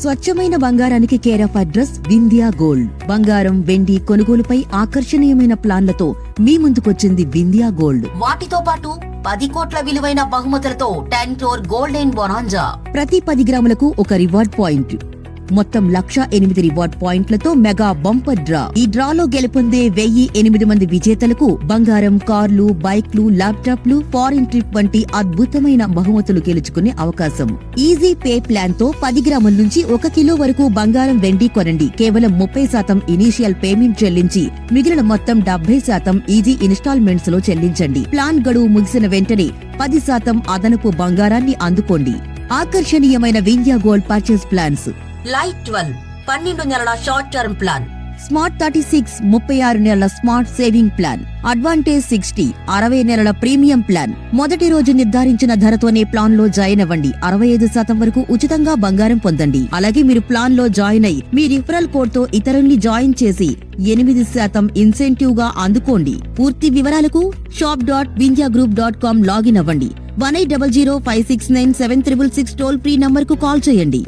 స్వచ్ఛమైన బంగారానికి care of address Vindhya gold. బంగారం, వెండి కొనుగోలుపై ఆకర్షణీయమైన ప్లాన్లతో మీ ముందుకొచ్చింది వింధ్యా గోల్డ్. వాటితో పాటు 10 కోట్ల విలువైన బహుమతులతో 10 crore గోల్డెన్ బొనాంజా. ప్రతి 10 గ్రాములకు ఒక రివార్డ్ పాయింట్. మొత్తం 1,08 రివార్డ్ పాయింట్లతో మెగా బంపర్ డ్రా. ఈ డ్రాలో గెలుపొందే 1,008 మంది విజేతలకు బంగారం, కార్లు, బైక్లు, ల్యాప్టాప్లు, ఫారిన్ ట్రిప్ వంటి అద్భుతమైన బహుమతులు గెలుచుకునే అవకాశం. ఈజీ పే ప్లాన్ తో 10 గ్రాముల నుంచి 1 కిలో వరకు బంగారం, వెండి కొనండి. కేవలం 30% ఇనీషియల్ పేమెంట్ చెల్లించి మిగిలిన మొత్తం 70% ఈజీ ఇన్స్టాల్మెంట్స్ లో చెల్లించండి. ప్లాన్ గడువు ముగిసిన వెంటనే 10% అదనపు బంగారాన్ని అందుకోండి. ఆకర్షణీయమైన Vindhya gold purchase plans. Light 12 12 నెలల షార్ట్ టర్మ్ ప్లాన్. స్మార్ట్ 36 36 నెలల స్మార్ట్ సేవింగ్ ప్లాన్. అడ్వాంటేజ్ 60 60 నెలల ప్రీమియం ప్లాన్. మొదటి రోజు నిర్ధారించిన ధరతోనే ప్లాన్ లో జాయిన్ అవ్వండి. 65% వరకు ఉచితంగా బంగారం పొందండి. అలాగే మీరు ప్లాన్ లో జాయిన్ అయి మీ రిఫరల్ కోడ్ తో ఇతరుల్ని జాయిన్ చేసి 8% ఇన్సెంటివ్ గా అందుకోండి. పూర్తి వివరాలకు shop.vindyagroup.com లాగిన్ అవ్వండి. 1800 569 7666 టోల్ ఫ్రీ నంబర్ కు కాల్ చేయండి.